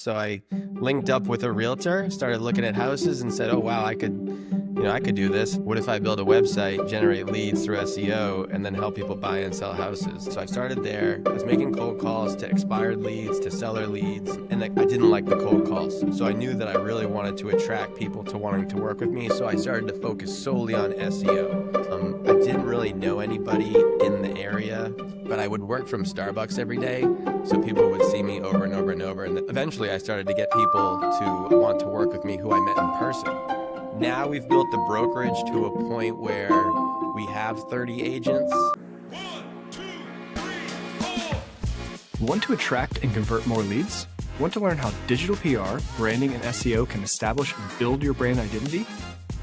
So I linked up with a realtor, started looking at houses and said, oh, wow, I could do this. What if I build a website, generate leads through SEO, and then help people buy and sell houses? So I started there. I was making cold calls to expired leads, to seller leads, and I didn't like the cold calls. So I knew that I really wanted to attract people to wanting to work with me. So I started to focus solely on SEO. I didn't really know anybody in the area, but I would work from Starbucks every day. So people would see me over and over and over. And eventually I started to get people to want to work with me who I met in person. Now we've built the brokerage to a point where we have 30 agents. 1, 2, 3, 4. Want to attract and convert more leads? Want to learn how digital PR, branding, and SEO can establish and build your brand identity?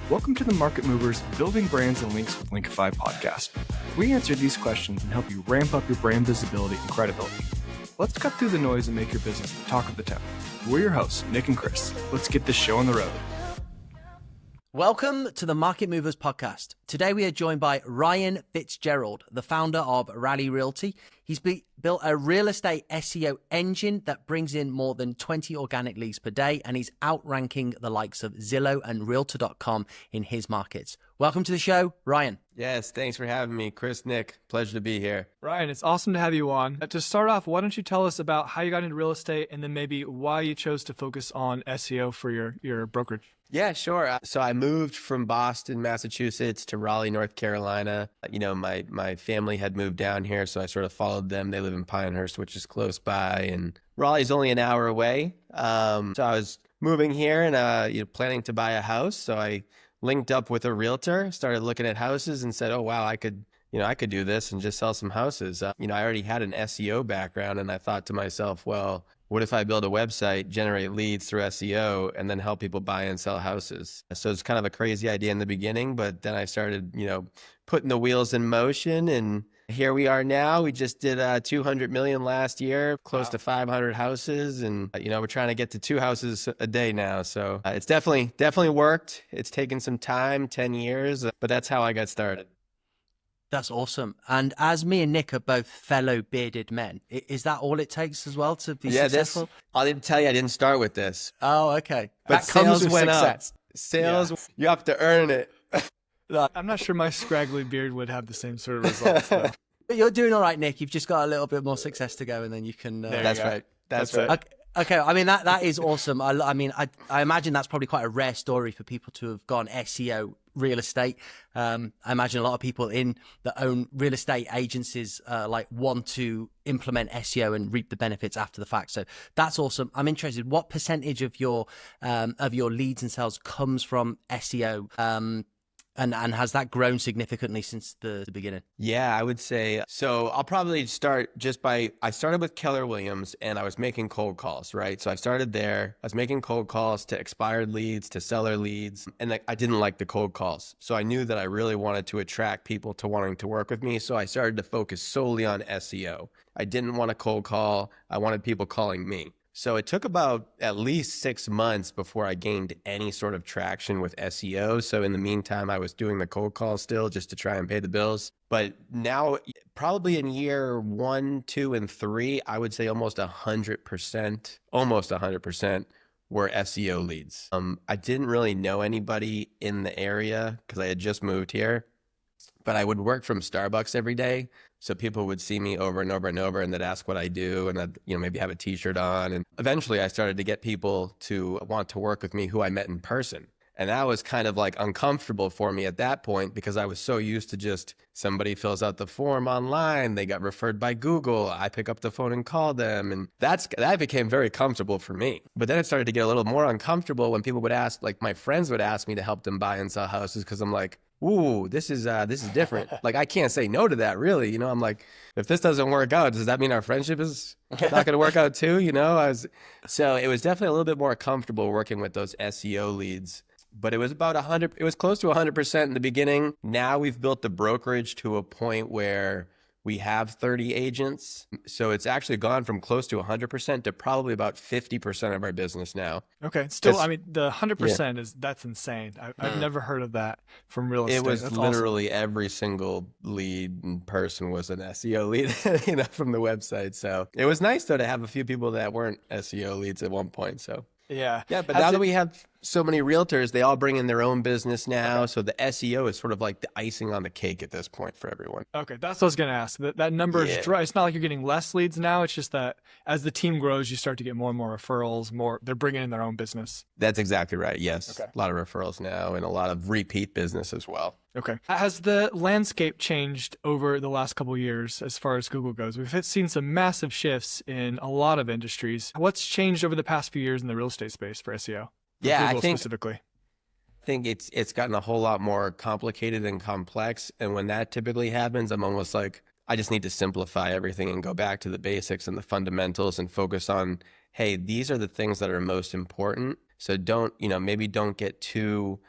Welcome to the Market Movers Building Brands and Links with Linkify podcast. We answer these questions and help you ramp up your brand visibility and credibility. Let's cut through the noise and make your business the talk of the town. We're your hosts, Nick and Chris. Let's get this show on the road. Welcome to the Market Movers podcast. Today we are joined by Ryan Fitzgerald, the founder of Raleigh Realty. He's built a real estate SEO engine that brings in more than 20 organic leads per day, and he's outranking the likes of Zillow and Realtor.com in his markets. Welcome to the show, Ryan. Yes, thanks for having me, Chris, Nick. Pleasure to be here. Ryan, it's awesome to have you on. To start off, why don't you tell us about how you got into real estate and then maybe why you chose to focus on SEO for your brokerage? Yeah, sure. So I moved from Boston, Massachusetts to Raleigh, North Carolina. You know, my family had moved down here, so I sort of followed them. They live in Pinehurst, which is close by, and Raleigh's only an hour away. So I was moving here and planning to buy a house. So I linked up with a realtor, started looking at houses and said, oh, wow, I could do this and just sell some houses. I already had an SEO background, and I thought to myself, well, what if I build a website, generate leads through SEO, and then help people buy and sell houses? So it's kind of a crazy idea in the beginning, but then I started, putting the wheels in motion, and here we are now. We just did 200 million last year, close to 500 houses, and we're trying to get to 2 houses a day now. So it's definitely worked. It's taken some time, 10 years, but that's how I got started. That's awesome. And as me and Nick are both fellow bearded men, is that all it takes as well to be successful? I didn't tell you I didn't start with this. Oh, okay. But that comes with went success. Up. Sales, You have to earn it. I'm not sure my scraggly beard would have the same sort of results, though. But you're doing all right, Nick. You've just got a little bit more success to go, and then you can... That's right. That's right. Okay, I mean, that is awesome. I imagine that's probably quite a rare story for people to have gone SEO real estate. I imagine a lot of people in that own real estate agencies want to implement SEO and reap the benefits after the fact. So that's awesome. I'm interested, what percentage of your leads and sales comes from SEO? And has that grown significantly since the beginning? Yeah, I would say. So I'll probably start I started with Keller Williams and I was making cold calls, right? So I started there. I was making cold calls to expired leads, to seller leads, and I didn't like the cold calls. So I knew that I really wanted to attract people to wanting to work with me. So I started to focus solely on SEO. I didn't want a cold call. I wanted people calling me. So it took about at least 6 months before I gained any sort of traction with SEO. So in the meantime, I was doing the cold calls still just to try and pay the bills. But now, probably in year 1, 2, and 3, I would say almost 100% were SEO leads. I didn't really know anybody in the area because I had just moved here, but I would work from Starbucks every day. So people would see me over and over and over, and they'd ask what I do, and I'd, maybe have a t-shirt on. And eventually I started to get people to want to work with me who I met in person. And that was kind of like uncomfortable for me at that point because I was so used to just somebody fills out the form online, they got referred by Google, I pick up the phone and call them. And that became very comfortable for me. But then it started to get a little more uncomfortable when people would ask, like my friends would ask me to help them buy and sell houses because I'm like, ooh, this is different. Like, I can't say no to that, really. I'm like, if this doesn't work out, does that mean our friendship is not going to work out too? So it was definitely a little bit more comfortable working with those SEO leads. But it was about 100. It was close to 100% in the beginning. Now we've built the brokerage to a point where We have 30 agents. So it's actually gone from close to 100% to probably about 50% of our business now. Okay. Still, 'Cause- I mean, the 100% that's insane. I've never heard of that from real estate. It was That's literally every single lead in person was an SEO lead, from the website. So it was nice though to have a few people that weren't SEO leads at one point. So awesome. Yeah. yeah, but Has now that it- we have so many realtors, they all bring in their own business now. So the SEO is sort of like the icing on the cake at this point for everyone. Okay, that's what I was going to ask. That number is Yeah. dry. It's not like you're getting less leads now. It's just that as the team grows, you start to get more and more referrals. They're bringing in their own business. That's exactly right. Yes. Okay. A lot of referrals now and a lot of repeat business as well. Okay. Has the landscape changed over the last couple of years as far as Google goes? We've seen some massive shifts in a lot of industries. What's changed over the past few years in the real estate space for SEO? For Yeah, Google I think specifically. it's gotten a whole lot more complicated and complex. And when that typically happens, I'm almost like, I just need to simplify everything and go back to the basics and the fundamentals and focus on, hey, these are the things that are most important. So maybe don't get too,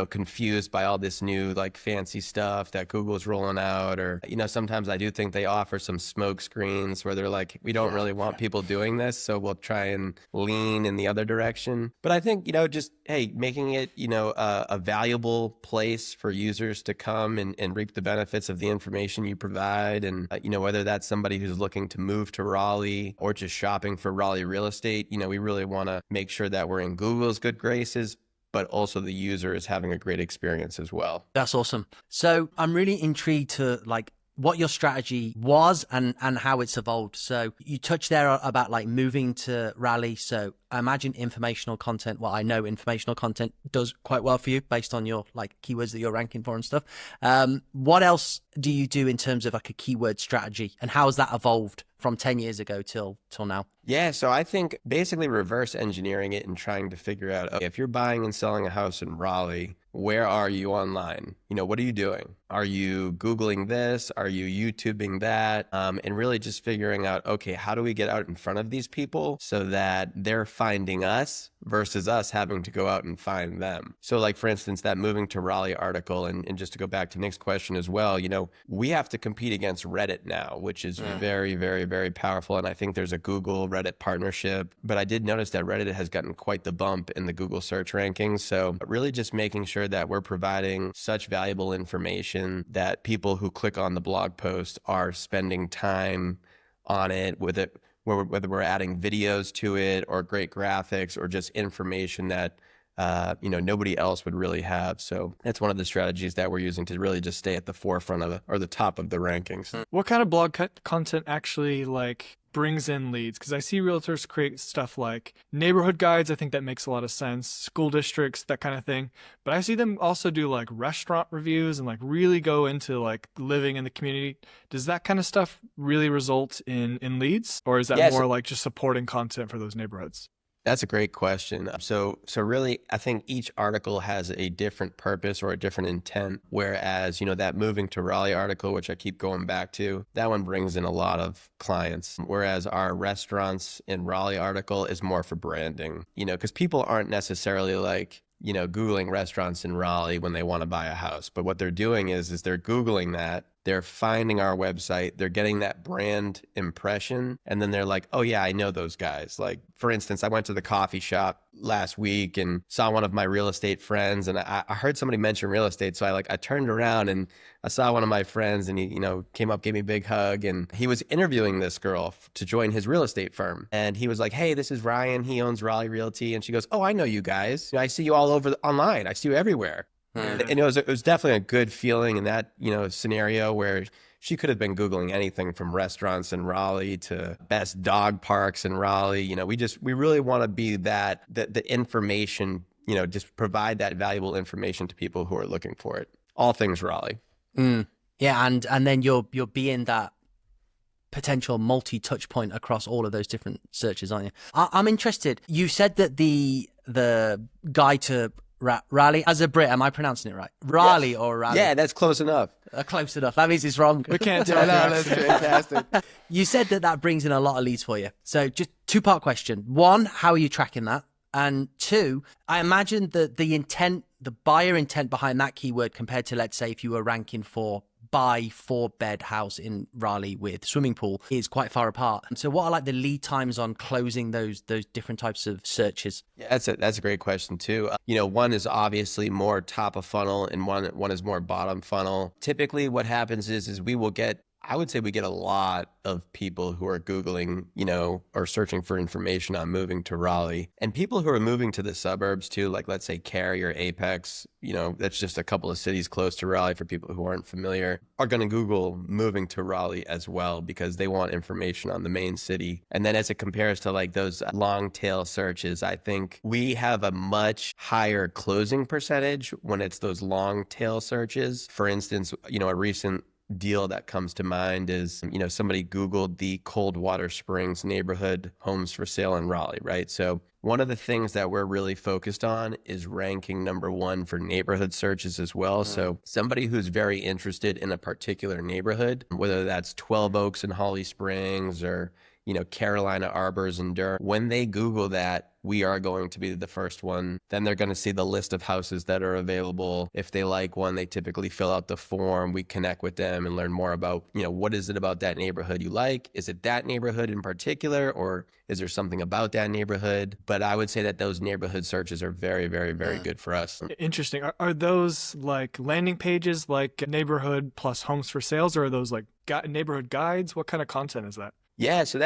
confused by all this new like fancy stuff that Google's rolling out. Or, sometimes I do think they offer some smoke screens where they're like, we don't really want people doing this. So we'll try and lean in the other direction. But I think, just, hey, making it, a valuable place for users to come and reap the benefits of the information you provide. And, whether that's somebody who's looking to move to Raleigh or just shopping for Raleigh real estate, we really want to make sure that we're in Google's good graces, but also the user is having a great experience as well. That's awesome. So I'm really intrigued to like what your strategy was and how it's evolved. So you touched there about like moving to Raleigh. So I imagine informational content. Well, I know informational content does quite well for you based on your like keywords that you're ranking for and stuff. What else do you do in terms of like a keyword strategy, and how has that evolved from 10 years ago till now? Yeah, so I think basically reverse engineering it and trying to figure out, okay, if you're buying and selling a house in Raleigh, where are you online? What are you doing? Are you Googling this? Are you YouTubing that? And really just figuring out, okay, how do we get out in front of these people so that they're finding us versus us having to go out and find them? So like, for instance, that moving to Raleigh article, and just to go back to Nick's question as well, we have to compete against Reddit now, which is very, very, very powerful. And I think there's a Google Reddit partnership, but I did notice that Reddit has gotten quite the bump in the Google search rankings. So really just making sure that we're providing such valuable information that people who click on the blog post are spending time on it, with it, whether we're adding videos to it or great graphics or just information that nobody else would really have. So that's one of the strategies that we're using to really just stay at the forefront of the top of the rankings. What kind of blog content actually like brings in leads? Because I see realtors create stuff like neighborhood guides. I think that makes a lot of sense. School districts, that kind of thing. But I see them also do like restaurant reviews and like really go into like living in the community. Does that kind of stuff really result in leads? Or is that more like just supporting content for those neighborhoods? That's a great question. So really, I think each article has a different purpose or a different intent. Whereas, that moving to Raleigh article, which I keep going back to, that one brings in a lot of clients. Whereas our restaurants in Raleigh article is more for branding, because people aren't necessarily like, Googling restaurants in Raleigh when they want to buy a house. But what they're doing is they're Googling that. They're finding our website, they're getting that brand impression, and then they're like, oh yeah, I know those guys. Like, for instance, I went to the coffee shop last week and saw one of my real estate friends, and I heard somebody mention real estate. So I turned around and I saw one of my friends, and he, came up, gave me a big hug, and he was interviewing this girl to join his real estate firm. And he was like, hey, this is Ryan. He owns Raleigh Realty. And she goes, oh, I know you guys. I see you all over online. I see you everywhere. And it was definitely a good feeling in that, scenario where she could have been Googling anything from restaurants in Raleigh to best dog parks in Raleigh. We really want to be the information, just provide that valuable information to people who are looking for it. All things Raleigh. Yeah. And then you're being that potential multi-touch point across all of those different searches, aren't you? I'm interested. You said that the guide to Raleigh, as a Brit, am I pronouncing it right? Raleigh or Raleigh? Yeah, that's close enough. Close enough. That means it's wrong. We can't tell. No, that's fantastic. You said that brings in a lot of leads for you. So just two-part question. One, how are you tracking that? And two, I imagine that the buyer intent behind that keyword compared to, let's say, if you were ranking for buy 4-bed house in Raleigh with swimming pool is quite far apart. So what are like the lead times on closing those different types of searches? Yeah, that's a great question too. One is obviously more top of funnel and one is more bottom funnel. Typically what happens is we will get, I would say we get a lot of people who are Googling, or searching for information on moving to Raleigh, and people who are moving to the suburbs too, like let's say Cary or Apex, that's just a couple of cities close to Raleigh for people who aren't familiar, are going to Google moving to Raleigh as well because they want information on the main city. And then as it compares to like those long tail searches, I think we have a much higher closing percentage when it's those long tail searches. For instance, a recent deal that comes to mind is, somebody Googled the Coldwater Springs neighborhood homes for sale in Raleigh, right? So one of the things that we're really focused on is ranking number one for neighborhood searches as well. So somebody who's very interested in a particular neighborhood, whether that's 12 Oaks in Holly Springs or, Carolina Arbors and Durham, when they Google that, we are going to be the first one. Then they're going to see the list of houses that are available. If they like one, they typically fill out the form. We connect with them and learn more about, what is it about that neighborhood you like? Is it that neighborhood in particular, or is there something about that neighborhood? But I would say that those neighborhood searches are very, very, very good for us. Interesting. Are those like landing pages, like neighborhood plus homes for sales, or are those like neighborhood guides? What kind of content is that? Yeah, so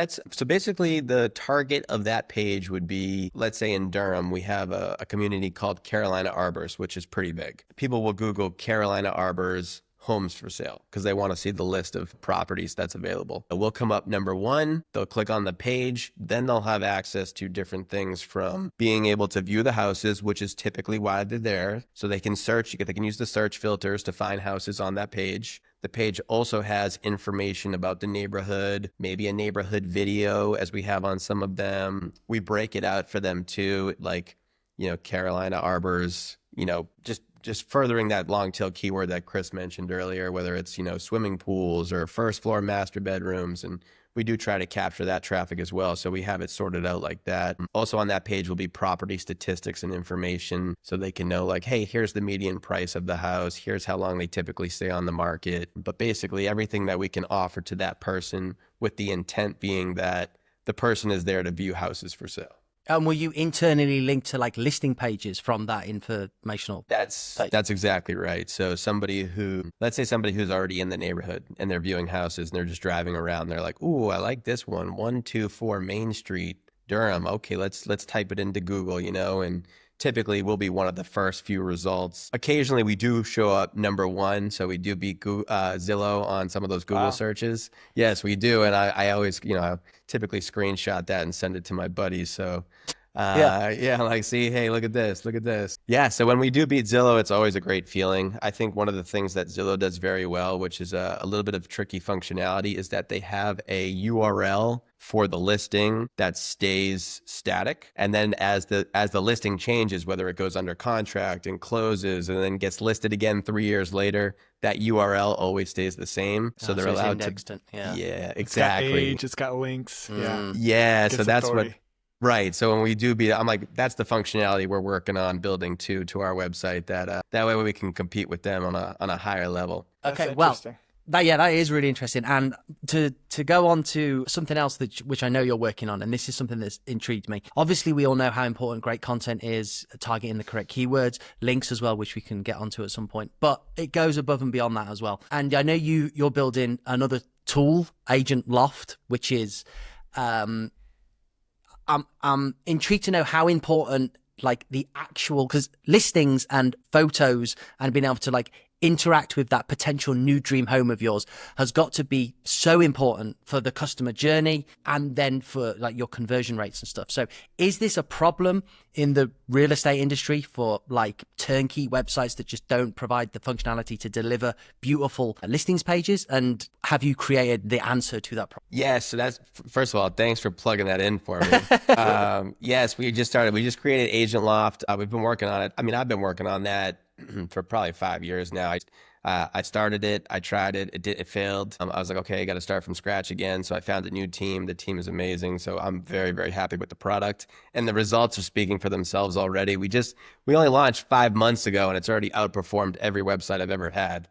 basically the target of that page would be, let's say in Durham, we have a community called Carolina Arbors, which is pretty big. People will Google Carolina Arbors homes for sale because they want to see the list of properties that's available. We'll come up number one, they'll click on the page, then they'll have access to different things from being able to view the houses, which is typically why they're there. So they can search, they can use the search filters to find houses on that page. The page also has information about the neighborhood, maybe a neighborhood video as we have on some of them. We break it out for them too, like, Carolina Arbors, just furthering that long tail keyword that Chris mentioned earlier, whether it's, swimming pools or first floor master bedrooms. And we do try to capture that traffic as well. So we have it sorted out like that. Also on that page will be property statistics and information so they can know like, hey, here's the median price of the house. Here's how long they typically stay on the market. But basically everything that we can offer to that person with the intent being that the person is there to view houses for sale. And will you internally link to like listing pages from that informational? That's exactly right. So let's say somebody who's already in the neighborhood and they're viewing houses and they're just driving around. They're like, ooh, I like this one, 124 Main Street, Durham. Okay, let's type it into Google, and typically we'll be one of the first few results. Occasionally we do show up number one. So we do beat Zillow on some of those Google searches. Yes, we do. And I always, I typically screenshot that and send it to my buddies. So like, see, hey, look at this. Yeah. So when we do beat Zillow, it's always a great feeling. I think one of the things that Zillow does very well, which is a little bit of tricky functionality, is that they have a URL for the listing that stays static. And then as the listing changes, whether it goes under contract and closes and then gets listed again 3 years later, that URL always stays the same. So they're allowed to. Yeah, exactly. It's got age, it's got links. Yeah. So that's authority. what. Right. So when we do beat, I'm like, that's the functionality we're working on building to our website. That way we can compete with them on a higher level. Okay. Well, that is really interesting. And to go on to something else which I know you're working on, and this is something that's intrigued me. Obviously, we all know how important great content is, targeting the correct keywords, links as well, which we can get onto at some point. But it goes above and beyond that as well. And I know you're building another tool, Agent Loft, which is. I'm intrigued to know how important like the actual, because listings and photos and being able to like interact with that potential new dream home of yours has got to be so important for the customer journey and then for like your conversion rates and stuff. So is this a problem in the real estate industry for like turnkey websites that just don't provide the functionality to deliver beautiful listings pages? And have you created the answer to that problem? Yes. So that's, first of all, thanks for plugging that in for me. Yes, we just created Agent Loft. We've been working on it. I mean, I've been working on that for probably 5 years now. I started it. I tried it. It failed. I was like, okay, I got to start from scratch again. So I found a new team. The team is amazing. So I'm very, very happy with the product, and the results are speaking for themselves already. We only launched 5 months ago, and it's already outperformed every website I've ever had.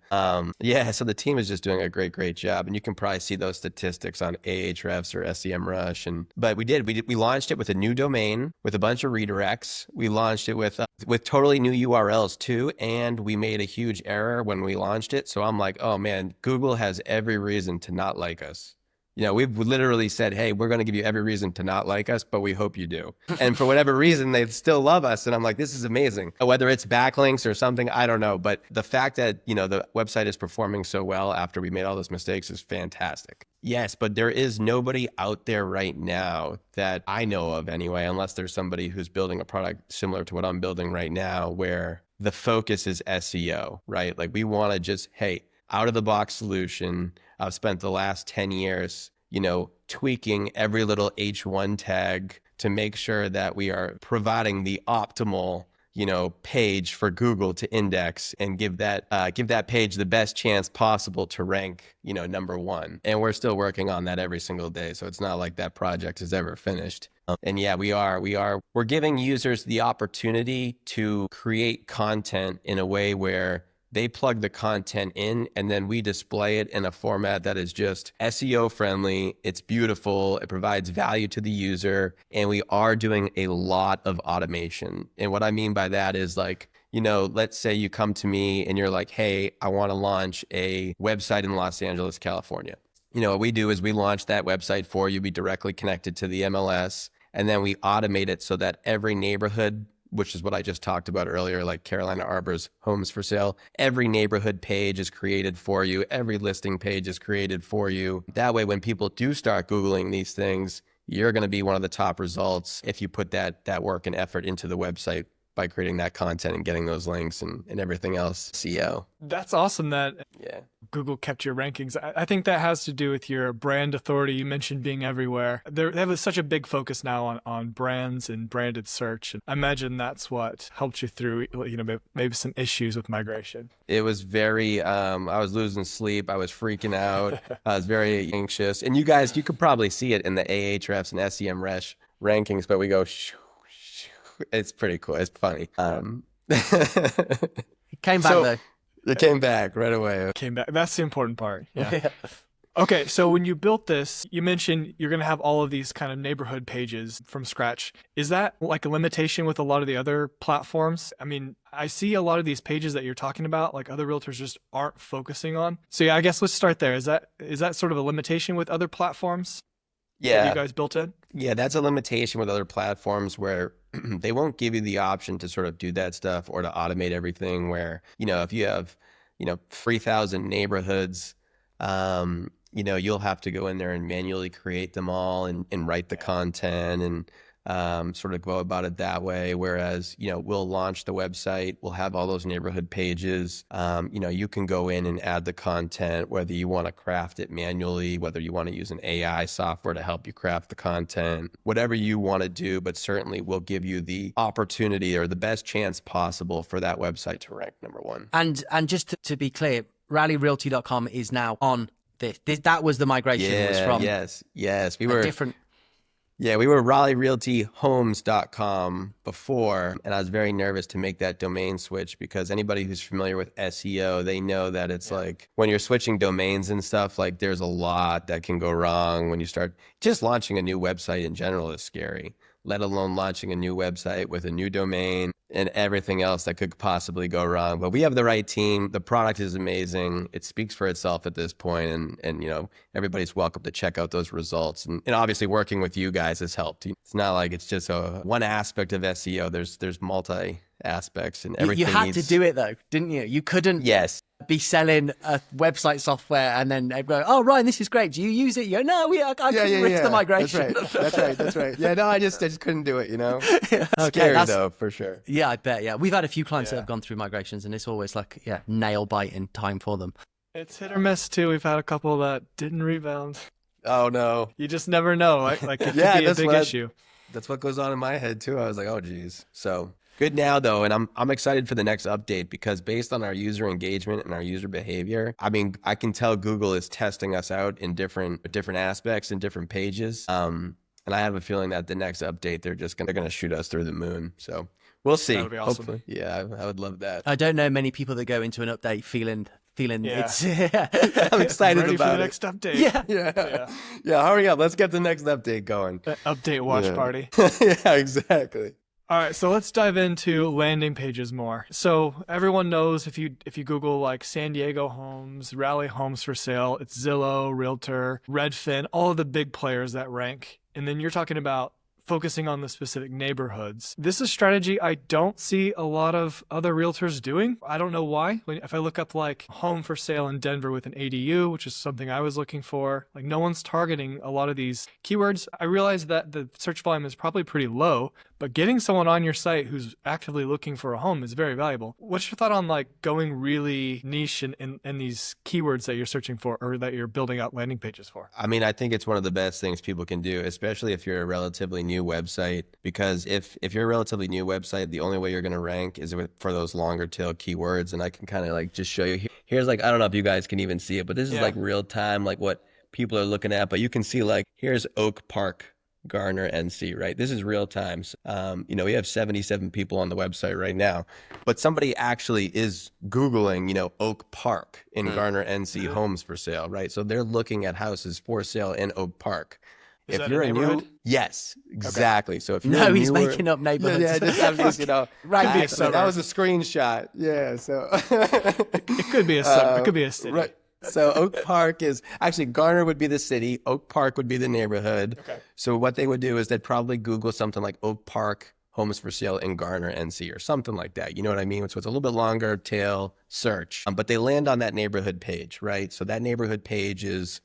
Yeah, so the team is just doing a great, great job, and you can probably see those statistics on Ahrefs or SEMrush. But we launched it with a new domain with a bunch of redirects. We launched it with totally new URLs too, and we made a huge error when we launched it. So I'm like, oh man, Google has every reason to not like us. We've literally said, hey, we're going to give you every reason to not like us, but we hope you do. And for whatever reason, they still love us. And I'm like, this is amazing. Whether it's backlinks or something, I don't know. But the fact that, the website is performing so well after we made all those mistakes is fantastic. Yes, but there is nobody out there right now that I know of anyway, unless there's somebody who's building a product similar to what I'm building right now, where the focus is SEO, right? Like we want to just, hey, out of the box solution. I've spent the last 10 years, tweaking every little H1 tag to make sure that we are providing the optimal, page for Google to index and give that page the best chance possible to rank, number one. And we're still working on that every single day. So it's not like that project is ever finished. And yeah, we're giving users the opportunity to create content in a way where they plug the content in, and then we display it in a format that is just SEO friendly. It's beautiful. It provides value to the user. And we are doing a lot of automation. And what I mean by that is like, let's say you come to me and you're like, hey, I want to launch a website in Los Angeles, California. What we do is we launch that website for you. We directly connect it to the MLS, and then we automate it so that every neighborhood, which is what I just talked about earlier, like Carolina Arbor's homes for sale. Every neighborhood page is created for you. Every listing page is created for you. That way, when people do start Googling these things, you're going to be one of the top results if you put that work and effort into the website by creating that content and getting those links and everything else. SEO. That's awesome that Yeah. Google kept your rankings. I think that has to do with your brand authority. You mentioned being everywhere. They have such a big focus now on brands and branded search. And I imagine that's what helped you through, maybe some issues with migration. It was very, I was losing sleep. I was freaking out. I was very anxious. And you guys, you could probably see it in the Ahrefs and SEMrush rankings, but we go, shoo, shoo. It's pretty cool. It's funny. It came back though. It came back right away. Came back. That's the important part. Yeah. Okay, so when you built this, you mentioned you're going to have all of these kind of neighborhood pages from scratch. Is that like a limitation with a lot of the other platforms? I mean, I see a lot of these pages that you're talking about, like other realtors just aren't focusing on. So yeah, I guess let's start there. Is that sort of a limitation with other platforms? Yeah. That you guys built in? Yeah, that's a limitation with other platforms where they won't give you the option to sort of do that stuff or to automate everything where, if you have, 3,000 neighborhoods, you'll have to go in there and manually create them all and write the content and sort of go about it that way. Whereas, we'll launch the website, we'll have all those neighborhood pages. You can go in and add the content, whether you want to craft it manually, whether you want to use an AI software to help you craft the content, whatever you want to do, but certainly we'll give you the opportunity or the best chance possible for that website to rank number one. And just to be clear, RaleighRealty.com is now on this. That was the migration was from. Yes. We were different. Yeah, we were RaleighRealtyHomes.com before, and I was very nervous to make that domain switch because anybody who's familiar with SEO, they know that it's like when you're switching domains and stuff, like there's a lot that can go wrong when you start. Just launching a new website in general is scary, let alone launching a new website with a new domain and everything else that could possibly go wrong. But we have the right team. The product is amazing. It speaks for itself at this point, and everybody's welcome to check out those results. And obviously working with you guys has helped. It's not like it's just one aspect of SEO. There's multi aspects and everything. You had to do it though, didn't you? You couldn't be selling a website software and then they go, oh, Ryan, this is great. Do you use it? You go, no, I couldn't risk the migration. That's right. Yeah, no, I just couldn't do it, Okay, Scary though, for sure. Yeah, I bet. Yeah, we've had a few clients that have gone through migrations and it's always like, nail biting time for them. It's hit or miss too. We've had a couple that didn't rebound. Oh no. You just never know. Like it could be a big issue. That's what goes on in my head too. I was like, oh geez. So good now though, and I'm excited for the next update because based on our user engagement and our user behavior, I mean, I can tell Google is testing us out in different aspects and different pages. And I have a feeling that the next update they're gonna shoot us through the moon. So we'll see. That would be awesome. Hopefully, yeah, I would love that. I don't know many people that go into an update feeling Yeah. it's. I'm excited Ready for about the it. next update. Yeah. Hurry up, let's get the next update going. Update watch party. Yeah, exactly. All right, so let's dive into landing pages more. So everyone knows if you Google like San Diego homes, Raleigh homes for sale, it's Zillow, Realtor, Redfin, all of the big players that rank. And then you're talking about focusing on the specific neighborhoods. This is a strategy I don't see a lot of other realtors doing. I don't know why. If I look up like home for sale in Denver with an ADU, which is something I was looking for, like no one's targeting a lot of these keywords. I realize that the search volume is probably pretty low, but getting someone on your site who's actively looking for a home is very valuable. What's your thought on like going really niche in these keywords that you're searching for or that you're building out landing pages for? I mean, I think it's one of the best things people can do, especially if you're a relatively new website, because if you're a relatively new website, the only way you're going to rank is for those longer tail keywords. And I can kind of like just show you here's like, I don't know if you guys can even see it, but this is like real time, like what people are looking at, but you can see like, here's Oak Park, Garner, NC, right? This is real time. We have 77 people on the website right now, but somebody actually is Googling, Oak Park in Garner, NC homes for sale, right? So they're looking at houses for sale in Oak Park. Is if that you're a neighborhood? yes, exactly. So if you're No, a he's newer- making up neighborhoods. Yeah, just Right. Could be a that suburb. was a screenshot. Yeah, so It could be a suburb. It could be a city. Right. So Oak Park is actually Garner would be the city. Oak Park would be the neighborhood. Okay. So what they would do is they'd probably Google something like Oak Park homes for sale in Garner, NC, or something like that. You know what I mean? So it's a little bit longer tail search, but they land on that neighborhood page, right? So that neighborhood page is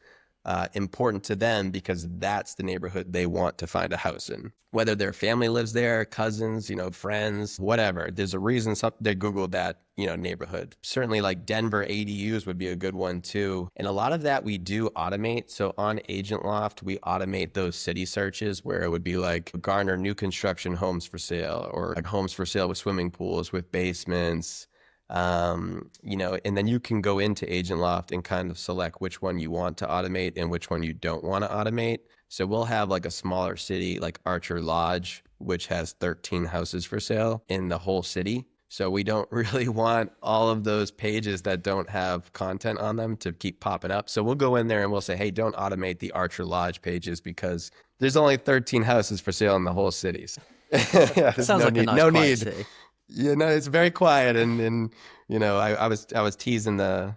important to them because that's the neighborhood they want to find a house in. Whether their family lives there, cousins, friends, whatever. There's a reason they Googled that, neighborhood. Certainly like Denver ADUs would be a good one too. And a lot of that we do automate. So on Agent Loft, we automate those city searches where it would be like Garner new construction homes for sale or like homes for sale with swimming pools, with basements. And then you can go into Agent Loft and kind of select which one you want to automate and which one you don't want to automate. So we'll have like a smaller city like Archer Lodge, which has 13 houses for sale in the whole city. So we don't really want all of those pages that don't have content on them to keep popping up. So we'll go in there and we'll say, hey, don't automate the Archer Lodge pages because there's only 13 houses for sale in the whole city. Sounds like a nice quiet city. It's very quiet, and I was teasing one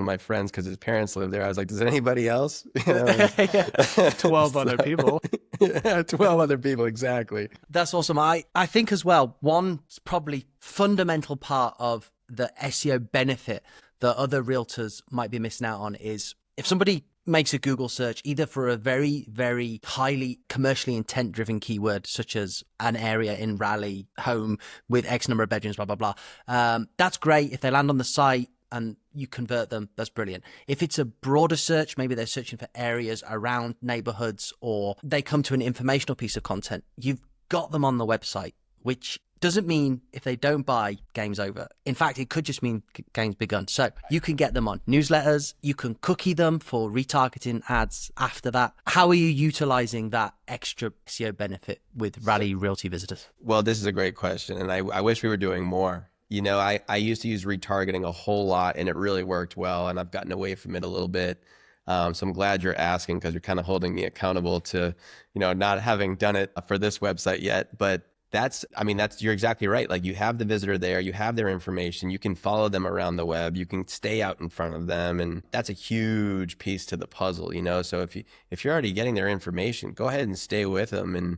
of my friends because his parents live there. I was like, does anybody else? 12 other people. Yeah, 12 other people, exactly. That's awesome. I think as well, one probably fundamental part of the SEO benefit that other realtors might be missing out on is if somebody makes a Google search either for a very, very highly commercially intent driven keyword, such as an area in Raleigh, home with X number of bedrooms, blah, blah, blah. That's great. If they land on the site and you convert them, that's brilliant. If it's a broader search, maybe they're searching for areas around neighborhoods or they come to an informational piece of content, you've got them on the website, which doesn't mean if they don't buy, game's over. In fact, it could just mean game's begun. So you can get them on newsletters. You can cookie them for retargeting ads after that. How are you utilizing that extra SEO benefit with Raleigh Realty visitors? Well, this is a great question, and I wish we were doing more. I used to use retargeting a whole lot, and it really worked well, and I've gotten away from it a little bit. So I'm glad you're asking because you're kind of holding me accountable to, not having done it for this website yet, but you're exactly right. Like you have the visitor there, you have their information, you can follow them around the web, you can stay out in front of them. And that's a huge piece to the puzzle, So if you're already getting their information, go ahead and stay with them and,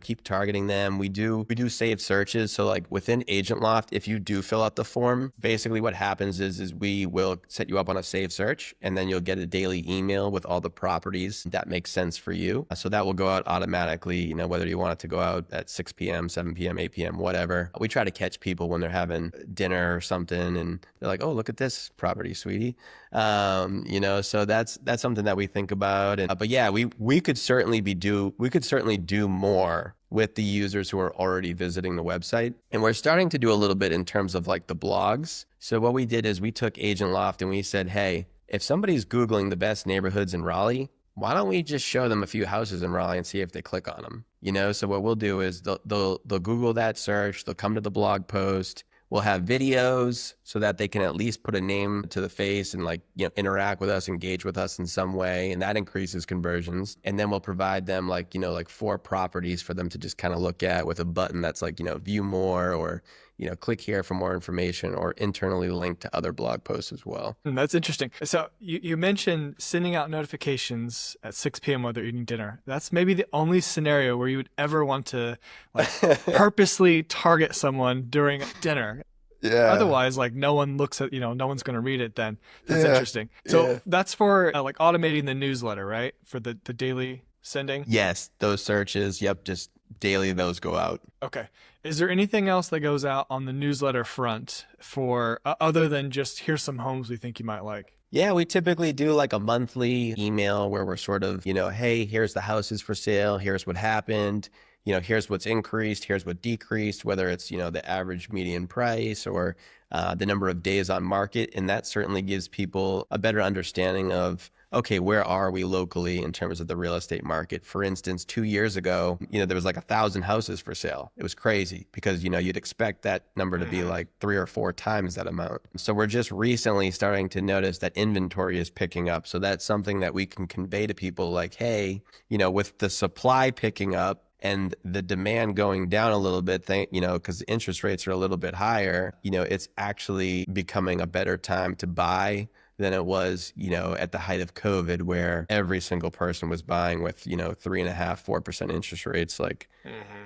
keep targeting them. We do save searches. So like within Agent Loft, if you do fill out the form, basically what happens is we will set you up on a save search and then you'll get a daily email with all the properties that make sense for you. So that will go out automatically, whether you want it to go out at 6 p.m., 7 p.m., 8 p.m., whatever. We try to catch people when they're having dinner or something and they're like, oh, look at this property, sweetie. So that's something that we think about. But yeah, we could certainly do do more with the users who are already visiting the website. And we're starting to do a little bit in terms of like the blogs. So what we did is we took Agent Loft and we said, hey, if somebody's Googling the best neighborhoods in Raleigh, why don't we just show them a few houses in Raleigh and see if they click on them? You know, so what we'll do is they'll Google that search, they'll come to the blog post. We'll have videos so that they can at least put a name to the face and like, you know, interact with us, engage with us in some way. And that increases conversions. And then we'll provide them like, you know, like 4 properties for them to just kind of look at with a button that's like, you know, view more or, you know, click here for more information or internally link to other blog posts as well. That's interesting. So you mentioned sending out notifications at 6 p.m. while they're eating dinner. That's maybe the only scenario where you would ever want to like purposely target someone during dinner. Yeah. Otherwise, like no one looks at, no one's going to read it then. That's interesting. So that's for like automating the newsletter, right? For the daily sending? Yes, those searches. Yep, just daily those go out. Okay. Is there anything else that goes out on the newsletter front for other than just here's some homes we think you might like? Yeah, we typically do like a monthly email where we're sort of, hey, here's the houses for sale. Here's what happened. Here's what's increased. Here's what decreased, whether it's, the average median price or the number of days on market. And that certainly gives people a better understanding of, okay, where are we locally in terms of the real estate market? For instance, 2 years ago, there was like 1,000 houses for sale. It was crazy because, you'd expect that number to be like 3 or 4 times that amount. So we're just recently starting to notice that inventory is picking up. So that's something that we can convey to people like, hey, with the supply picking up and the demand going down a little bit, because interest rates are a little bit higher, it's actually becoming a better time to buy than it was, at the height of COVID, where every single person was buying with, 3.5%, 4% interest rates. Like,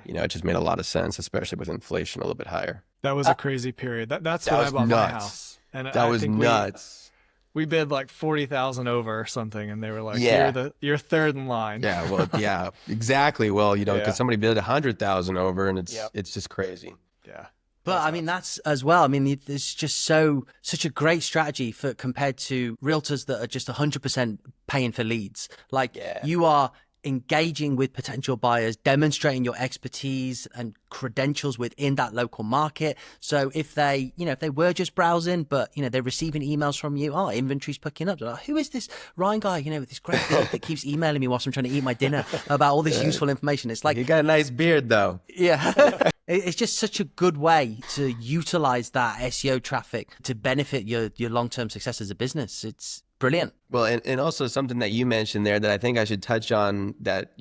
it just made a lot of sense, especially with inflation a little bit higher. That was a crazy period. That's when I bought my house. And that was nuts. We bid like 40,000 over or something, and they were like, Yeah. "You're third in line." Yeah, well, yeah, exactly. Well, because somebody bid 100,000 over, and it's just crazy. Yeah. But I mean, that's as well. I mean, it's just such a great strategy compared to realtors that are just 100% paying for leads. Like you are engaging with potential buyers, demonstrating your expertise and credentials within that local market. So if they, if they were just browsing, but they're receiving emails from you, inventory's picking up. They're like, who is this Ryan guy? With this great beard that keeps emailing me whilst I'm trying to eat my dinner about all this useful information. It's like you got a nice beard, though. Yeah. It's just such a good way to utilize that SEO traffic to benefit your long-term success as a business. It's brilliant. Well, and also something that you mentioned there that I think I should touch on that,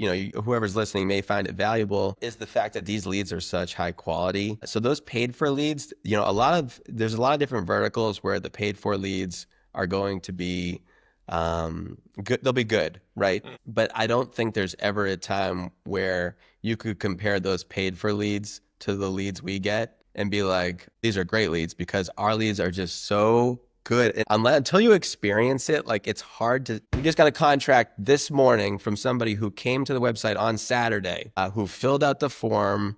whoever's listening may find it valuable is the fact that these leads are such high quality. So those paid for leads, there's a lot of different verticals where the paid for leads are going to be good. They'll be good, right? But I don't think there's ever a time where you could compare those paid for leads to the leads we get and be like, these are great leads, because our leads are just so good. Until you experience it, like it's hard to. We just got a contract this morning from somebody who came to the website on Saturday, who filled out the form.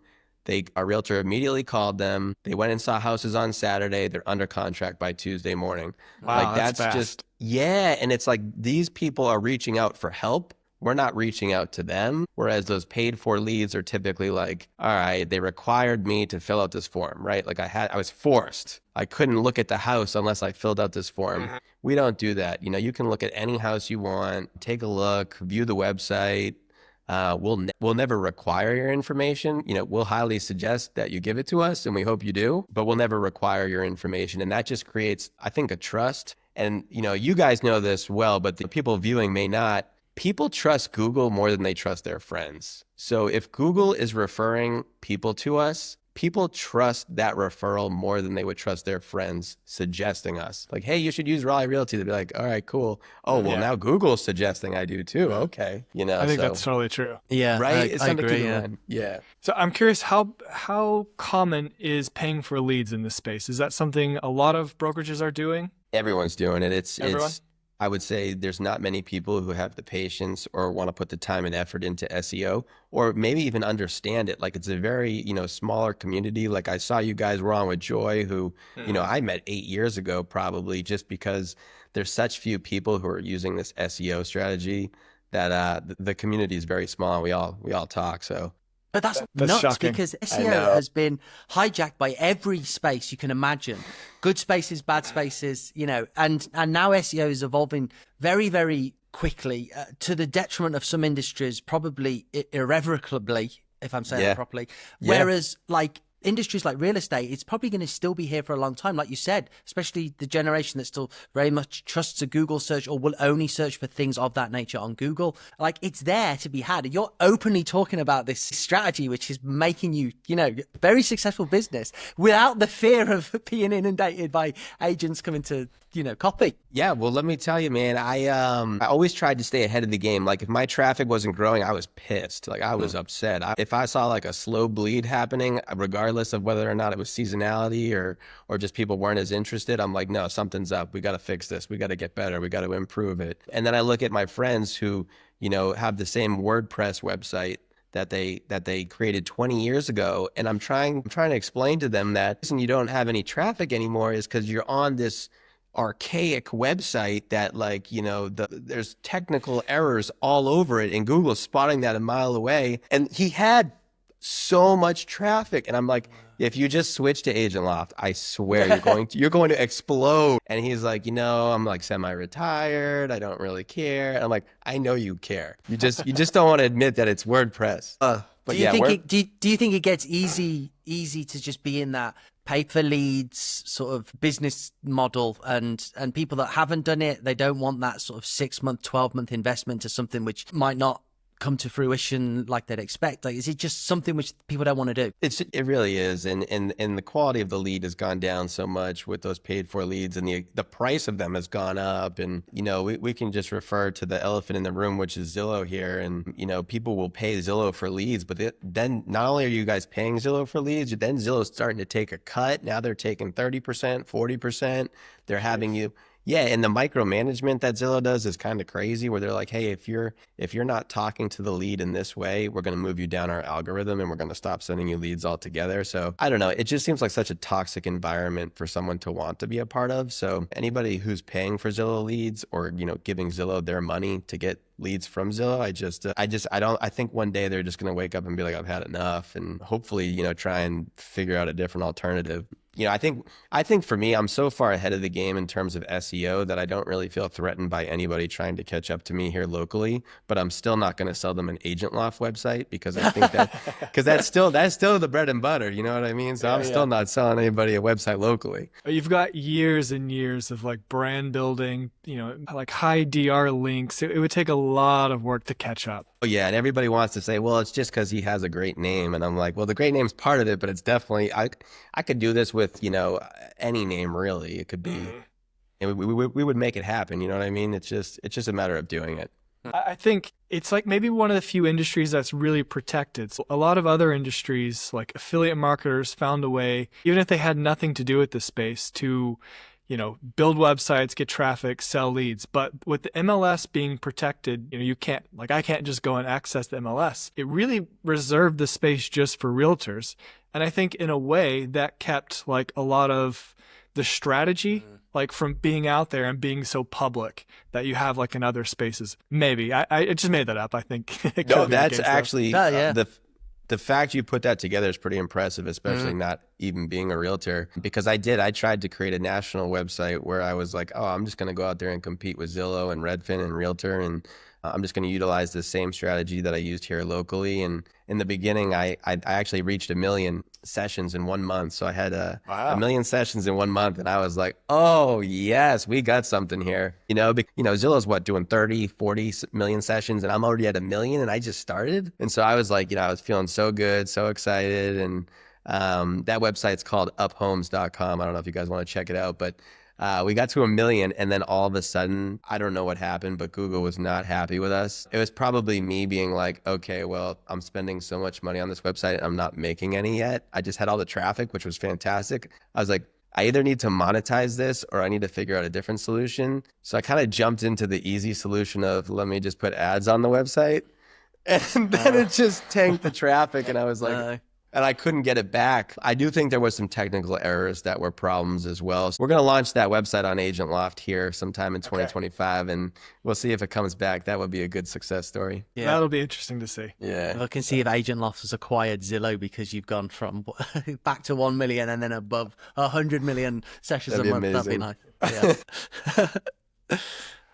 Our realtor immediately called them. They went and saw houses on Saturday. They're under contract by Tuesday morning. Wow, like that's fast. just and it's like these people are reaching out for help. We're not reaching out to them. Whereas those paid for leads are typically like, all right, they required me to fill out this form, right? Like I was forced. I couldn't look at the house unless I filled out this form. We don't do that. You can look at any house you want, take a look, view the website. We'll never require your information. We'll highly suggest that you give it to us, and we hope you do, but we'll never require your information. And that just creates, I think, a trust. And, you guys know this well, but the people viewing may not. People trust Google more than they trust their friends. So if Google is referring people to us, people trust that referral more than they would trust their friends suggesting us. Like, hey, you should use Raleigh Realty. They'd be like, all right, cool. Oh, well, now Google's suggesting I do too. Okay. I think that's totally true. Yeah. Right? I agree. Yeah. So I'm curious, how common is paying for leads in this space? Is that something a lot of brokerages are doing? Everyone's doing it. Everyone? I would say there's not many people who have the patience or want to put the time and effort into SEO, or maybe even understand it. Like it's a very, smaller community. Like I saw you guys were on with Joy, who, I met 8 years ago, probably just because there's such few people who are using this SEO strategy that the community is very small. And we all talk. So But that's That's nuts shocking. because I SEO know. has been hijacked by every space you can imagine. Good spaces, bad spaces, and now SEO is evolving very, very quickly to the detriment of some industries, probably irrevocably, if I'm saying Yeah. that properly. Yeah. Whereas like industries like real estate, it's probably going to still be here for a long time. Like you said, especially the generation that still very much trusts a Google search or will only search for things of that nature on Google. Like it's there to be had. You're openly talking about this strategy, which is making you, very successful business without the fear of being inundated by agents coming to, copy. Yeah, well, let me tell you, man, I always tried to stay ahead of the game. Like if my traffic wasn't growing, I was pissed. Like I was upset. If I saw like a slow bleed happening, regardless of whether or not it was seasonality or just people weren't as interested, I'm like, no, something's up. We got to fix this. We got to get better. We got to improve it. And then I look at my friends who, have the same WordPress website that they created 20 years ago, and I'm trying to explain to them that the reason you don't have any traffic anymore is because you're on this archaic website that there's technical errors all over it, and Google's spotting that a mile away. And he had so much traffic, and I'm like, if you just switch to Agent Loft, I swear you're going to explode. And he's like, I'm like semi-retired, I don't really care. And I'm like, I know you care, you just don't want to admit that it's WordPress. But Do you yeah, think do you think it gets easy to just be in that pay for leads sort of business model, and people that haven't done it, they don't want that sort of 6-month, 12-month investment to something which might not come to fruition like they'd expect? Like, is it just something which people don't want to do? It really is, and the quality of the lead has gone down so much with those paid for leads, and the price of them has gone up. And we can just refer to the elephant in the room, which is Zillow here. And people will pay Zillow for leads, but then not only are you guys paying Zillow for leads, then Zillow's starting to take a cut. Now they're taking 30%, 40%. They're having you. Yeah, and the micromanagement that Zillow does is kind of crazy, where they're like, hey, if you're not talking to the lead in this way, we're going to move you down our algorithm and we're going to stop sending you leads altogether. So I don't know. It just seems like such a toxic environment for someone to want to be a part of. So anybody who's paying for Zillow leads or, giving Zillow their money to get leads from Zillow, I think one day they're just going to wake up and be like, I've had enough, and hopefully, try and figure out a different alternative. I think for me, I'm so far ahead of the game in terms of SEO that I don't really feel threatened by anybody trying to catch up to me here locally, but I'm still not going to sell them an Agent Loft website because I think because that's still the bread and butter. You know what I mean? So I'm still not selling anybody a website locally. You've got years and years of like brand building, like high DR links. It would take a lot of work to catch up. Oh, yeah, and everybody wants to say, well, it's just because he has a great name. And I'm like, well, the great name's part of it, but it's definitely, I could do this with, any name really. It could be, and we would make it happen. You know what I mean? It's just a matter of doing it. I think it's like maybe one of the few industries that's really protected. So a lot of other industries, like affiliate marketers, found a way, even if they had nothing to do with the space, to build websites, get traffic, sell leads. But with the MLS being protected, you can't, like I can't just go and access the MLS. It really reserved the space just for realtors. And I think in a way that kept like a lot of the strategy like from being out there and being so public that you have like in other spaces. Maybe I just made that up. I think. No, that's actually yeah. The fact you put that together is pretty impressive, especially not even being a realtor, because I tried to create a national website where I was like, oh, I'm just going to go out there and compete with Zillow and Redfin and Realtor, and I'm just going to utilize the same strategy that I used here locally. And in the beginning, I actually reached 1 million sessions in 1 month. So I had a million sessions in 1 month, and I was like, oh yes, we got something here. Zillow's doing 30, 40 million sessions, and I'm already at 1 million, and I just started. And so I was like, I was feeling so good, so excited. And that website's called uphomes.com. I don't know if you guys want to check it out, but we got to 1 million, and then all of a sudden, I don't know what happened, but Google was not happy with us. It was probably me being like, okay, well, I'm spending so much money on this website, and I'm not making any yet. I just had all the traffic, which was fantastic. I was like, I either need to monetize this or I need to figure out a different solution. So I kind of jumped into the easy solution of let me just put ads on the website. And then it just tanked the traffic, and I was like, and I couldn't get it back. I do think there was some technical errors that were problems as well. So we're going to launch that website on Agent Loft here sometime in 2025, and we'll see if it comes back. That would be a good success story. Yeah. That'll be interesting to see. Yeah. I can see if Agent Loft has acquired Zillow because you've gone from back to 1 million and then above 100 million sessions That'd a be month. amazing. That'd be nice. Yeah.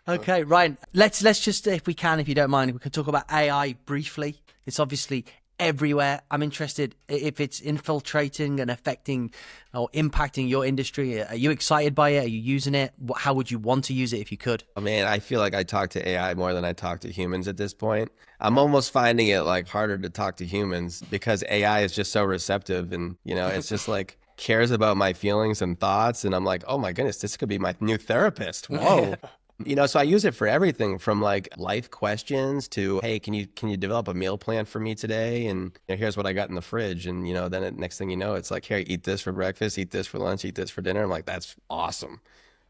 Okay, Ryan, let's just, if we can, if you don't mind, we can talk about AI briefly. It's obviously everywhere. I'm interested if it's infiltrating and affecting or impacting your industry. Are you excited by it? Are you using it? How would you want to use it if you could? Oh, man, I feel like I talk to AI more than I talk to humans at this point. I'm almost finding it like harder to talk to humans because AI is just so receptive, and it's just like cares about my feelings and thoughts, and I'm like, oh my goodness, this could be my new therapist. Whoa. So I use it for everything from like life questions to, hey, can you develop a meal plan for me today? And here's what I got in the fridge. And, then next thing you know, it's like, here, eat this for breakfast, eat this for lunch, eat this for dinner. I'm like, that's awesome.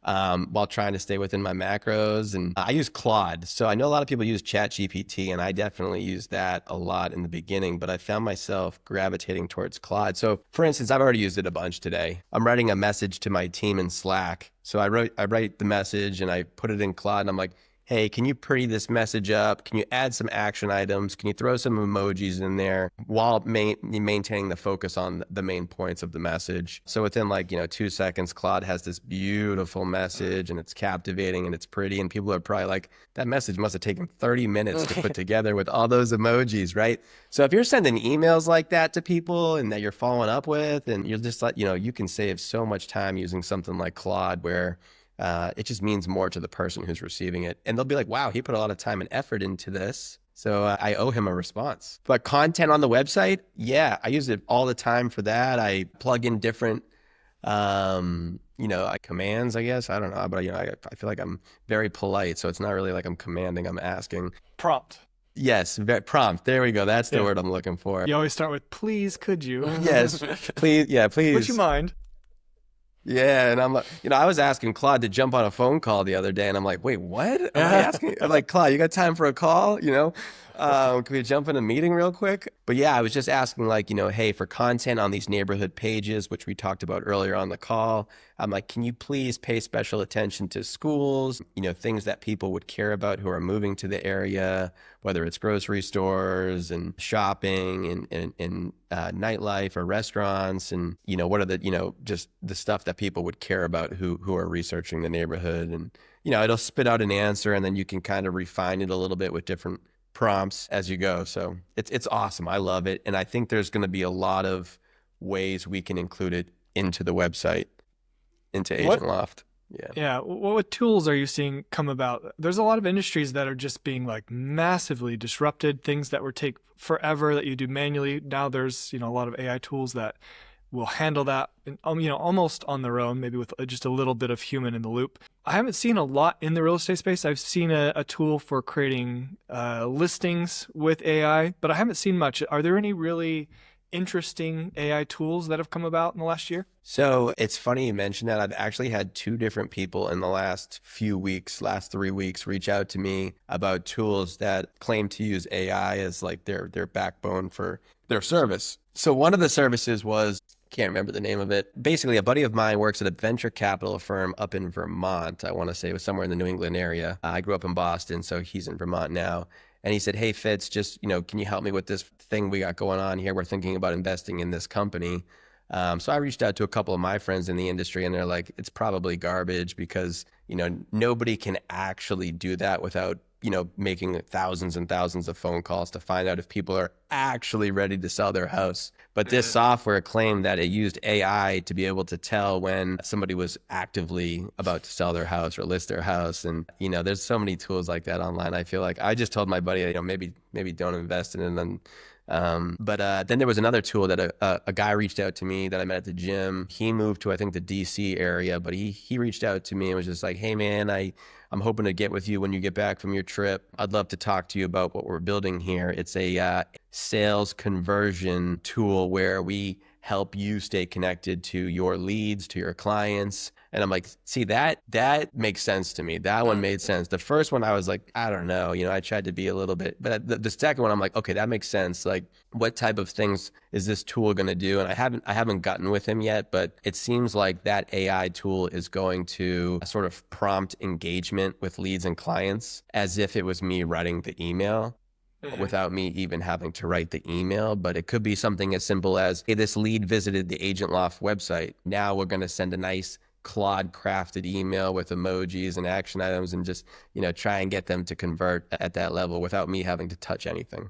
While trying to stay within my macros. And I use Claude. So I know a lot of people use ChatGPT, and I definitely used that a lot in the beginning, but I found myself gravitating towards Claude. So for instance, I've already used it a bunch today. I'm writing a message to my team in Slack. So I write the message and I put it in Claude, and I'm like, hey, can you pretty this message up? Can you add some action items? Can you throw some emojis in there while maintaining the focus on the main points of the message? So within 2 seconds, Claude has this beautiful message, and it's captivating and it's pretty. And people are probably like, that message must have taken 30 minutes to put together with all those emojis, right? So if you're sending emails like that to people and that you're following up with, and you're just like, you can save so much time using something like Claude where it just means more to the person who's receiving it. And they'll be like, wow, he put a lot of time and effort into this, so I owe him a response. But content on the website, yeah, I use it all the time for that. I plug in different, commands, I guess. I don't know, but I feel like I'm very polite, so it's not really like I'm commanding, I'm asking. Prompt. Yes, prompt. There we go. That's the word I'm looking for. You always start with, please, could you? Yes, please. Yeah, please. Would you mind? Yeah, and I'm like, I was asking Claude to jump on a phone call the other day, and I'm like, wait, what? Am I asking? I'm like, Claude, you got time for a call? Can we jump in a meeting real quick? But yeah, I was just asking hey, for content on these neighborhood pages, which we talked about earlier on the call, I'm like, can you please pay special attention to schools, things that people would care about who are moving to the area, whether it's grocery stores and shopping and nightlife or restaurants, and what are the just the stuff that people would care about who are researching the neighborhood. And it'll spit out an answer, and then you can kind of refine it a little bit with different prompts as you go. So it's awesome. I love it. And I think there's going to be a lot of ways we can include it into the website, into Agent Loft. Yeah. Yeah. What tools are you seeing come about? There's a lot of industries that are just being like massively disrupted, things that would take forever that you do manually. Now there's, a lot of AI tools that will handle that, almost on their own, maybe with just a little bit of human in the loop. I haven't seen a lot in the real estate space. I've seen a tool for creating listings with AI, but I haven't seen much. Are there any really interesting AI tools that have come about in the last year? So it's funny you mentioned that. I've actually had 2 different people in the last 3 weeks, reach out to me about tools that claim to use AI as like their backbone for their service. So one of the services was, can't remember the name of it. Basically, a buddy of mine works at a venture capital firm up in Vermont. I want to say it was somewhere in the New England area. I grew up in Boston, so he's in Vermont now. And he said, hey, Fitz, just, can you help me with this thing we got going on here? We're thinking about investing in this company. So I reached out to a couple of my friends in the industry, and they're like, it's probably garbage because, nobody can actually do that without, making thousands and thousands of phone calls to find out if people are actually ready to sell their house. But this software claimed that it used AI to be able to tell when somebody was actively about to sell their house or list their house. And, there's so many tools like that online. I feel like I just told my buddy, maybe don't invest in it. And then there was another tool that a guy reached out to me that I met at the gym. He moved to, I think, the DC area, but he reached out to me and was just like, hey man, I'm hoping to get with you when you get back from your trip. I'd love to talk to you about what we're building here. It's a sales conversion tool where we help you stay connected to your leads, to your clients. And I'm like, see, that makes sense to me. That one made sense. The first one, I was like, I don't know. I tried to be a little bit, but the second one, I'm like, okay, that makes sense. Like, what type of things is this tool going to do? And I haven't gotten with him yet, but it seems like that AI tool is going to sort of prompt engagement with leads and clients as if it was me writing the email, without me even having to write the email. But it could be something as simple as, hey, this lead visited the Agent Loft website. Now we're going to send a nice Claude crafted email with emojis and action items and just, try and get them to convert at that level without me having to touch anything.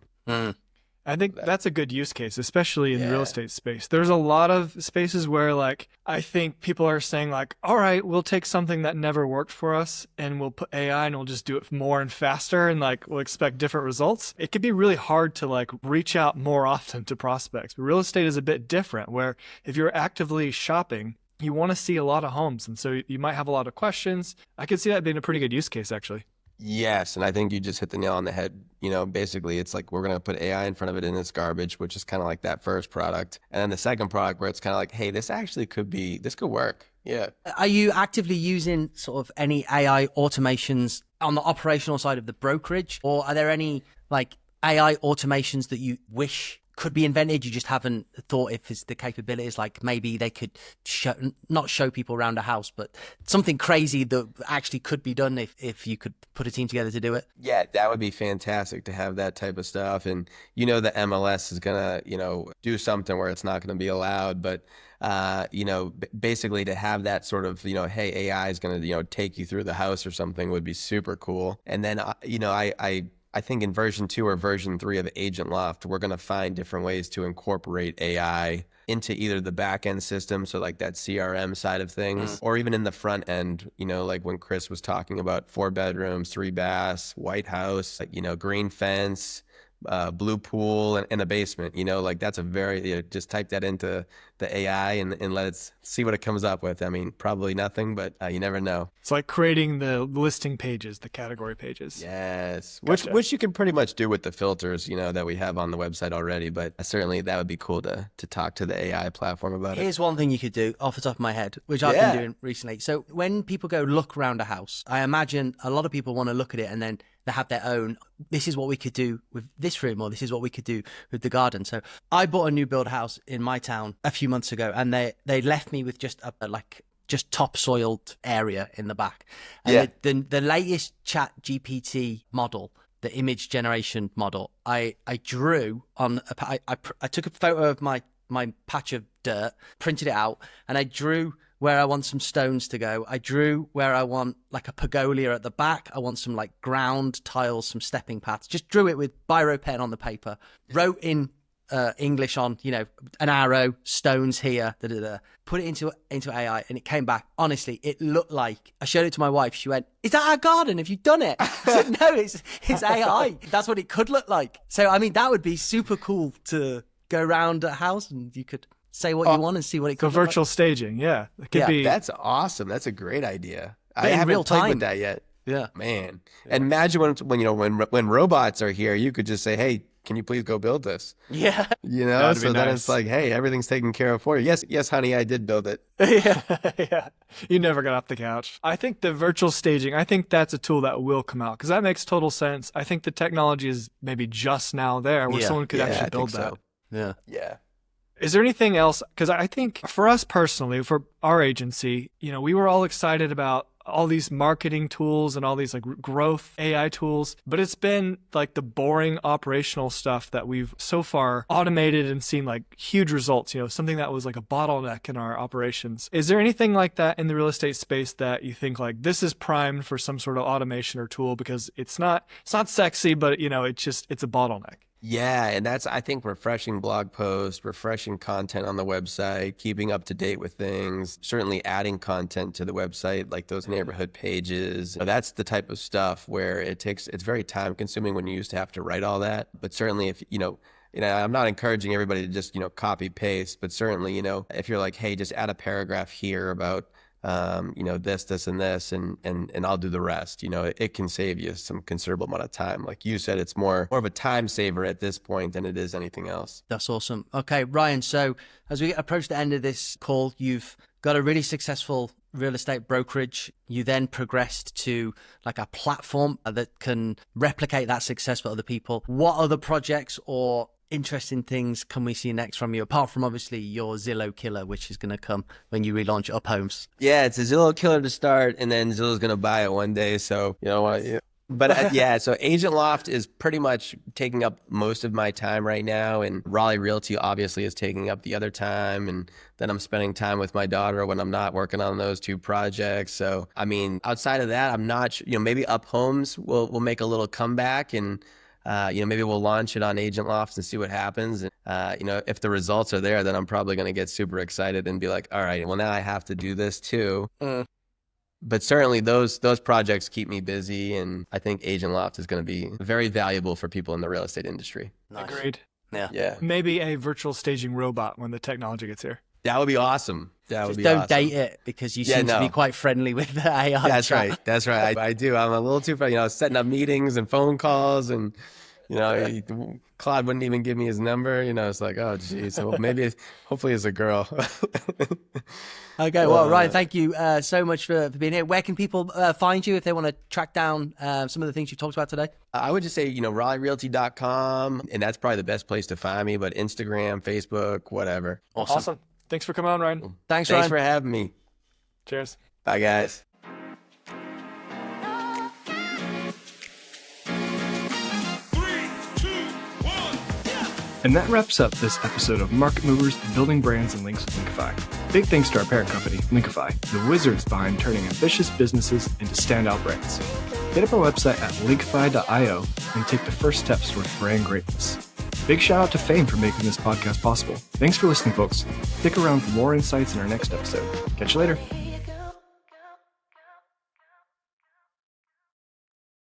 I think that's a good use case, especially in the real estate space. There's a lot of spaces where, like, I think people are saying, like, all right, we'll take something that never worked for us and we'll put AI and we'll just do it more and faster and, like, we'll expect different results. It can be really hard to, like, reach out more often to prospects. But real estate is a bit different, where if you're actively shopping, you want to see a lot of homes. And so you might have a lot of questions. I could see that being a pretty good use case, actually. Yes, and I think you just hit the nail on the head. Basically, it's like we're going to put AI in front of it in its garbage, which is kind of like that first product. And then the second product where it's kind of like, hey, this could work. Yeah. Are you actively using sort of any AI automations on the operational side of the brokerage? Or are there any like AI automations that you wish could be invented, you just haven't thought if it's the capabilities, like maybe they could not show people around a house, but something crazy that actually could be done if you could put a team together to do it? Yeah, that would be fantastic to have that type of stuff. And the MLS is gonna, do something where it's not gonna be allowed, but basically to have that sort of, hey, AI is gonna, take you through the house or something would be super cool. And then, I think in version 2 or version 3 of Agent Loft, we're going to find different ways to incorporate AI into either the back end system, so like that CRM side of things, or even in the front end, like when Chris was talking about 4 bedrooms, 3 baths, white house, green fence, blue pool and a basement, like that's a very, just type that into the AI and let it see what it comes up with. I mean, probably nothing, but you never know. It's like creating the listing pages, the category pages. Yes. Gotcha. Which you can pretty much do with the filters, that we have on the website already, but certainly that would be cool to talk to the AI platform about it. Here's one thing you could do off the top of my head, which I've been doing recently. So when people go look around a house, I imagine a lot of people want to look at it and then they have their own, this is what we could do with this room, or this is what we could do with the garden. So I bought a new build house in my town a few months ago, and they left me with just just topsoiled area in the back. And the latest Chat GPT model, the image generation model, I drew on, I took a photo of my patch of dirt, printed it out, and I drew where I want some stones to go. I drew where I want like a pergola at the back. I want some like ground tiles, some stepping paths. Just drew it with biro pen on the paper, wrote in English on, an arrow, stones here, put it into AI, and it came back. Honestly, it looked like, I showed it to my wife. She went, "Is that our garden? Have you done it?" I said, "No, it's AI. That's what it could look like." So, I mean, that would be super cool to go around a house and you could say what you want and see what it could So look virtual like. staging, yeah. It could be. That's awesome. That's a great idea. I in haven't real played time. with that yet. Yeah. Man. And imagine when robots are here, you could just say, "Hey, can you please go build this?" Yeah. That'd be So then nice. it's like, "Hey, everything's taken care of for you." Yes, honey, I did build it. Yeah. You never got off the couch. I think the virtual staging, I think that's a tool that will come out because that makes total sense. I think the technology is maybe just now there where someone could actually build that. Yeah. Yeah. Is there anything else? Because I think for us personally, for our agency, we were all excited about all these marketing tools and all these like growth AI tools, but it's been like the boring operational stuff that we've so far automated and seen like huge results, something that was like a bottleneck in our operations. Is there anything like that in the real estate space that you think like this is primed for some sort of automation or tool because it's not sexy, but it's a bottleneck? Yeah, and that's, I think, refreshing blog posts, refreshing content on the website, keeping up to date with things, certainly adding content to the website, like those neighborhood pages. That's the type of stuff where it's very time consuming when you used to have to write all that. But certainly if, I'm not encouraging everybody to just, copy paste, but certainly, if you're like, hey, just add a paragraph here about this, and this, and I'll do the rest. It can save you some considerable amount of time. Like you said, it's more of a time saver at this point than it is anything else. That's awesome. Okay, Ryan, so as we approach the end of this call, you've got a really successful real estate brokerage. You then progressed to like a platform that can replicate that success for other people. What other projects or interesting things can we see next from you, apart from obviously your Zillow killer, which is going to come when you relaunch Up Homes? Yeah, it's a Zillow killer to start, and then Zillow's going to buy it one day. So, But yeah, so Agent Loft is pretty much taking up most of my time right now, and Raleigh Realty obviously is taking up the other time, and then I'm spending time with my daughter when I'm not working on those two projects. So, I mean, outside of that, I'm not, maybe Up Homes will make a little comeback, and maybe we'll launch it on Agent Loft and see what happens. And, if the results are there, then I'm probably going to get super excited and be like, all right, well, now I have to do this too. But certainly those projects keep me busy, and I think Agent Loft is going to be very valuable for people in the real estate industry. Nice. Agreed. Yeah. Maybe a virtual staging robot when the technology gets here. That would be awesome. Just don't date it, because you seem to be quite friendly with the AI. That's right. That's right. I do. I'm a little too friendly. Setting up meetings and phone calls, and Claude wouldn't even give me his number. It's like, oh, geez. So maybe, hopefully it's a girl. Okay. Well, Ryan, thank you so much for being here. Where can people find you if they want to track down some of the things you talked about today? I would just say, RaleighRealty.com, and that's probably the best place to find me, but Instagram, Facebook, whatever. Awesome. Thanks for coming on, Ryan. Thanks, Ryan. Thanks for having me. Cheers. Bye, guys. 3, 2, 1. And that wraps up this episode of Market Movers, Building Brands and Links with Linkify. Big thanks to our parent company, Linkify, the wizards behind turning ambitious businesses into standout brands. Hit up our website at linkify.io and take the first steps towards brand greatness. Big shout out to Fame for making this podcast possible. Thanks for listening, folks. Stick around for more insights in our next episode. Catch you later.